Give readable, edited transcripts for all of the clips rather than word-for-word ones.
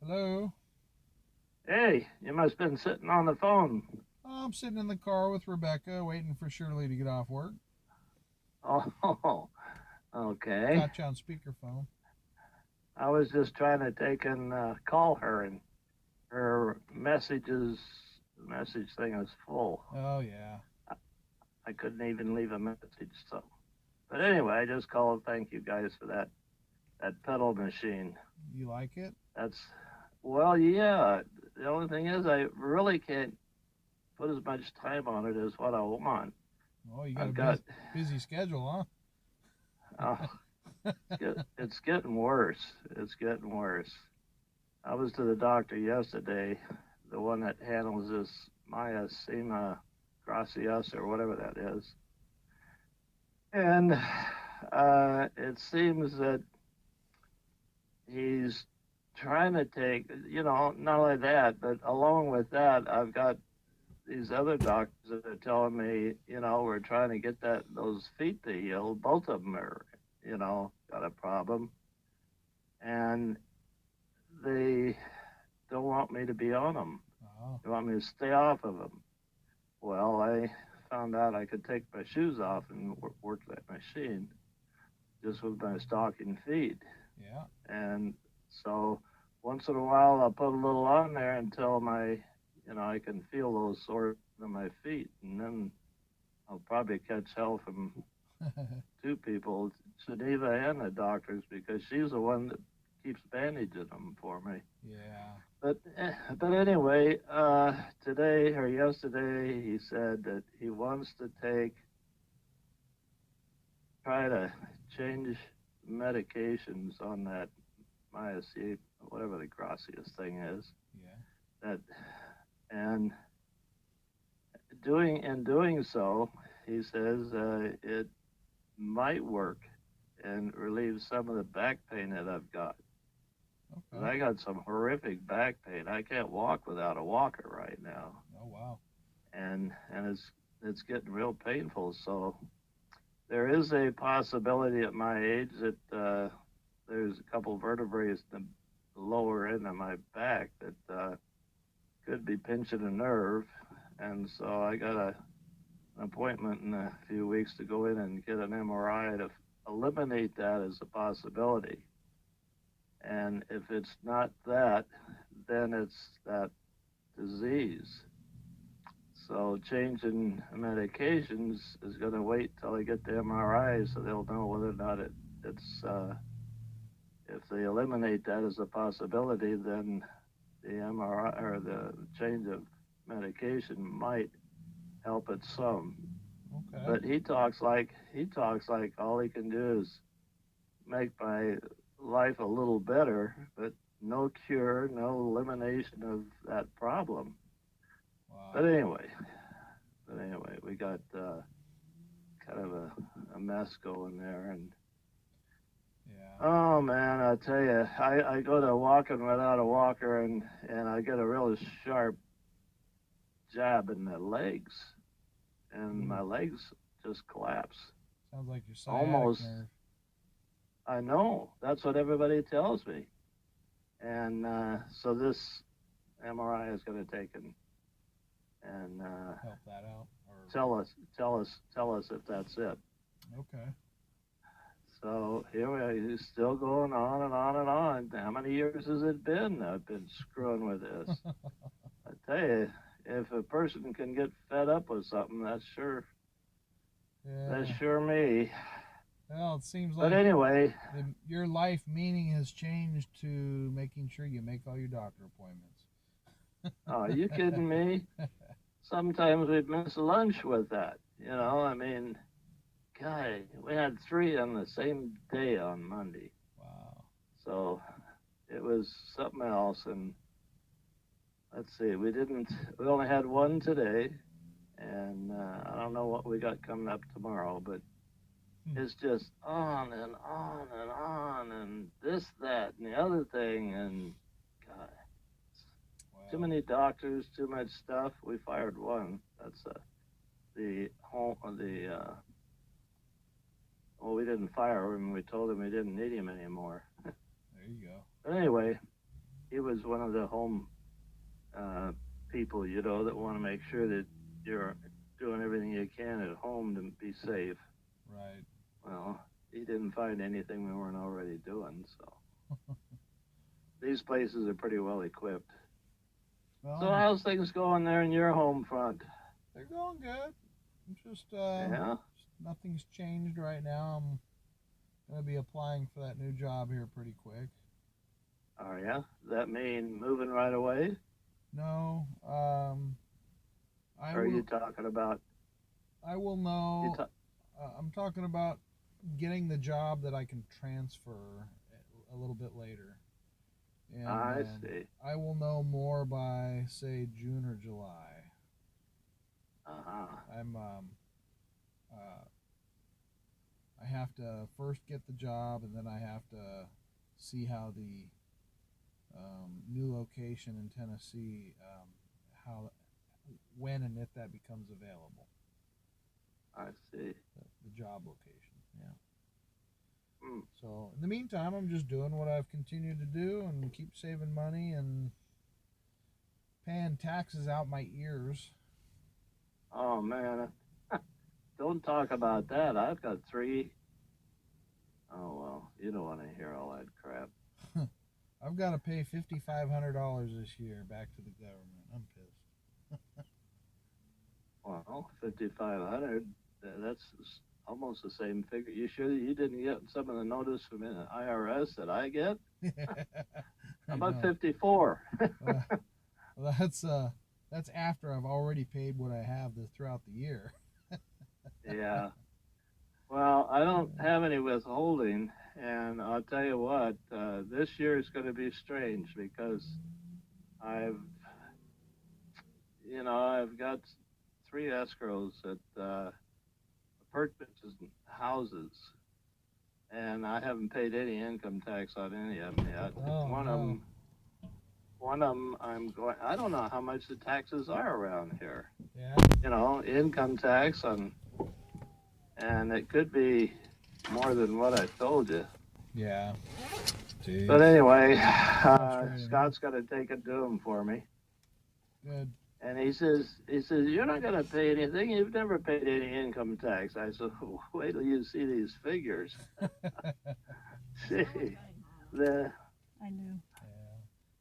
Hello. Hey, you must have been sitting on the phone. I'm sitting in the car with Rebecca waiting for Shirley to get off work. Oh, okay. Got you on speakerphone. I was just trying to take and call her, and her message thing was full. Oh, yeah. I, I couldn't even leave a message. So, but anyway, I just called. Thank you guys for that pedal machine. You like it? That's well, yeah. The only thing is, I really can't put as much time on it as what I want. Oh, you got a I've got. busy schedule, Uh, huh? it's getting worse. It's getting worse. I was to the doctor yesterday, the one that handles this myasthenia gracias or whatever that is, and it seems that he's trying to take, not only that, but along with that, I've got these other doctors that are telling me, we're trying to get those feet to heal. Both of them are, got a problem, and they don't want me to be on them. Oh, They want me to stay off of them. Well, I found out I could take my shoes off and work that machine just with my stocking feet. yeah. And so once in a while, I'll put a little on there until I can feel those sores in my feet. And then I'll probably catch hell from two people, Geneva and the doctors, because she's the one that keeps bandaging them for me. yeah. But anyway, today or yesterday, he said that he wants to try to change medications on that myosine, whatever the Gracias thing is. Yeah. That and doing so, he says it might work and relieve some of the back pain that I've got. 'Cause Okay. I got some horrific back pain. I can't walk without a walker right now, Oh, wow. and it's getting real painful. So there is a possibility at my age that there's a couple vertebrae in the lower end of my back that could be pinching a nerve, and so I got an appointment in a few weeks to go in and get an MRI to eliminate that as a possibility. And if it's not that, then it's that disease. So changing medications is going to wait till I get the MRI so they'll know whether or not it's if they eliminate that as a possibility, then the MRI or the change of medication might help it some. Okay. But he talks like all he can do is make my life a little better, but no cure, no elimination of that problem. But Wow. anyway, we got kind of a mess going there, and Yeah. oh man, I tell you, I go to walking without a walker, and I get a real sharp jab in the legs, and Ooh. my legs just collapse. Sounds like your sciatic Almost, nerve. I know that's what everybody tells me, and so this MRI is going to take and Help that out. Or, tell us if that's it. okay. So here we are. He's still going on and on and on. How many years has it been? I've been screwing with this. I tell you, if a person can get fed up with something, that's Yeah. sure me. Well, it seems But like anyway, your life meaning has changed to making sure you make all your doctor appointments. are you kidding me? Sometimes we'd miss lunch with that. I mean, God, we had three on the same day on Monday. Wow. So it was something else. And let's see, we only had one today. And I don't know what we got coming up tomorrow, but Hmm. it's just on and on and on and this, that, and the other thing. And God, too Well, many doctors, too much stuff. We fired one. That's the home, well, we didn't fire him. We told him we didn't need him anymore. there you go. But anyway, he was one of the home uh, people, you know, that want to make sure that you're doing everything you can at home to be safe. Right. Well, he didn't find anything we weren't already doing, so these places are pretty well equipped. So Well, how's things going there in your home front? they're going good. I'm just Yeah. nothing's changed right now. I'm gonna be applying for that new job here pretty quick. Oh yeah. Does that mean moving right away? No, I Or are you will. talking about I will you? know. I'm talking about getting the job that I can transfer a little bit later, and I see. I will know more by say June or July. Uh huh. I'm uh, I have to first get the job, and then I have to see how the new location in Tennessee, how when and if that becomes available. I see. The job location. Yeah. Hmm. So in the meantime, I'm just doing what I've continued to do and keep saving money and paying taxes out my ears. Oh man, don't talk about that. I've got three. Oh well, you don't want to hear all that crap. I've got to pay $5,500 this year back to the government. I'm pissed. Well, 5,500. That's almost the same figure. You sure that you didn't get some of the notice from the IRS that I get? How I about know. 54? Uh, that's after I've already paid what I have throughout the year. Yeah. Well, I don't have any withholding, and I'll tell you what. This year is going to be strange because I've, I've got three escrows at purchases and houses, and I haven't paid any income tax on any of them yet. Oh One of no. them, one of them, I'm going. I don't know how much the taxes are around here. Yeah. Income tax on, and it could be more than what I told you. Yeah. Jeez. But anyway, Frustrating, huh? Scott's got to take it to him for me. Good. And he says, you're not going to pay anything. You've never paid any income tax. I said, wait till you see these figures. See, the I knew. Yeah.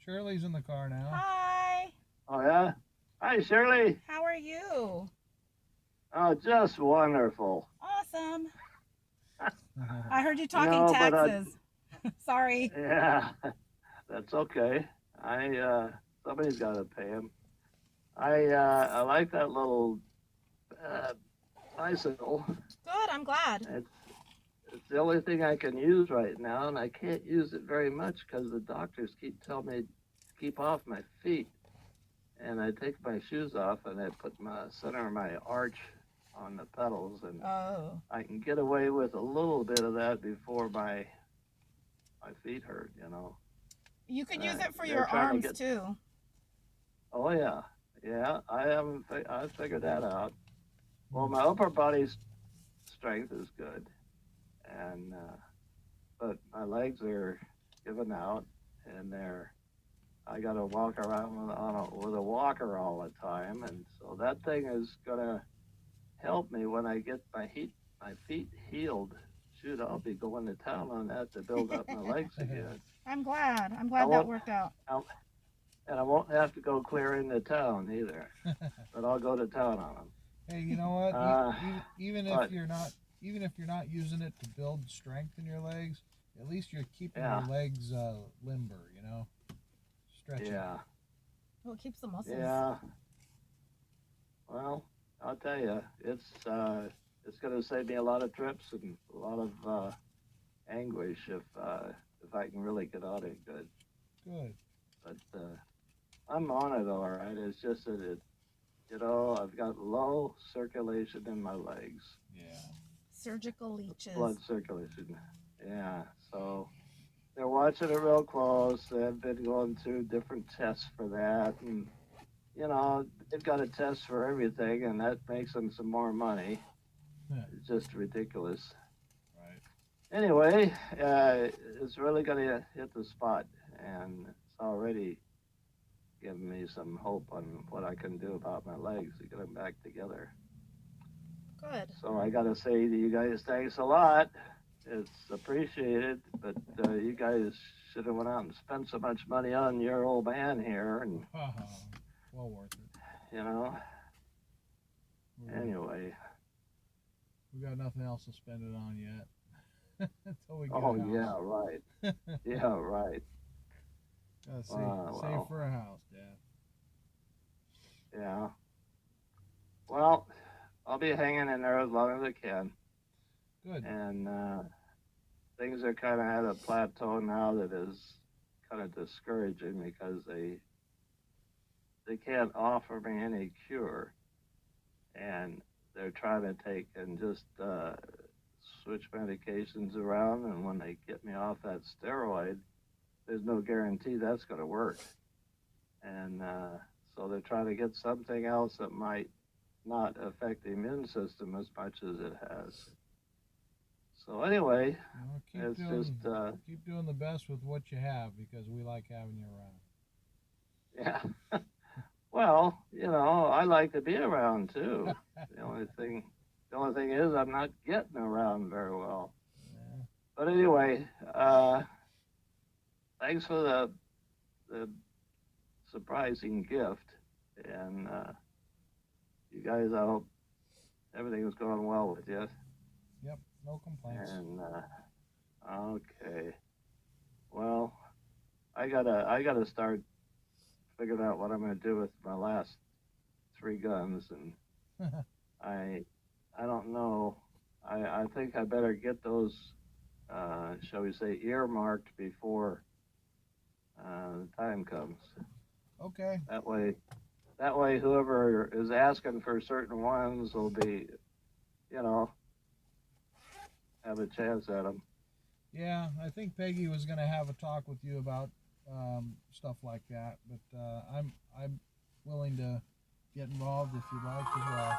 Shirley's in the car now. Hi. oh yeah. Hi Shirley. How are you? Oh, just wonderful. Awesome. I heard you talking No, but taxes. Sorry. yeah, that's okay. Somebody's got to pay him. I like that little uh, bicycle. Good. I'm glad. It's it's the only thing I can use right now, and I can't use it very much because the doctors keep telling me to keep off my feet. And I take my shoes off and I put my center of my arch on the pedals, and Oh. I can get away with a little bit of that before my feet hurt. You could use it for They're your trying to arms get. too. Oh yeah, yeah. I haven't. I figured that out. Well, my upper body strength is good, and but my legs are giving out, and I got to walk around with a walker all the time, and so that thing is gonna help me when I get my feet healed. Shoot, I'll be going to town on that to build up my legs again. I'm glad. I'm I glad that won't, worked out. I'll, and I won't have to go clear into town either, but I'll go to town on them. Hey, you know what? Uh, Even if but you're not using it to build strength in your legs, at least you're keeping yeah, your legs limber. Stretching. yeah, Well, it keeps the muscles. yeah. Well, I'll tell you, it's going to save me a lot of trips and a lot of anguish if I can really get on it good. Good. But I'm on it all right. It's just that I've got low circulation in my legs, Yeah. Surgical leeches. blood circulation. Yeah, so they're watching it real close. They've been going through different tests for that, and they've got a test for everything, and that makes them some more money. Yeah. It's just ridiculous. Right. Anyway, it's really going to hit the spot, and already given me some hope on what I can do about my legs to get them back together. Good. So I gotta say to you guys, thanks a lot. It's appreciated, but you guys should have went out and spent so much money on your old man here, and Well worth it. you know. We- Anyway, we got nothing else to spend it on yet. Until we get oh a house. yeah, right, yeah, right, Gotta save, well. save for a house, Dad. Yeah. Well, I'll be hanging in there as long as I can, Good. and things are kind of at a plateau now that is kind of discouraging because they can't offer me any cure, and they're trying to take and just switch medications around, and when they get me off that steroid, there's no guarantee that's going to work, and so they're trying to get something else that might not affect the immune system as much as it has. So anyway, You know, it's just keep doing the best with what you have because we like having you around. yeah. Well, you know, I like to be around too. The only thing is I'm not getting around very well. Yeah. But anyway, thanks for the surprising gift, and you guys, I hope everything's going well with you. Yep. No complaints. And okay, well, I gotta start figuring out what I'm gonna do with my last 3 guns, and I don't know. I think I better get those, shall we say, earmarked before the time comes. Okay. That way, whoever is asking for certain ones will be, you know, have a chance at them. Yeah, I think Peggy was gonna have a talk with you about stuff like that, but I'm willing to get involved if you'd like as well.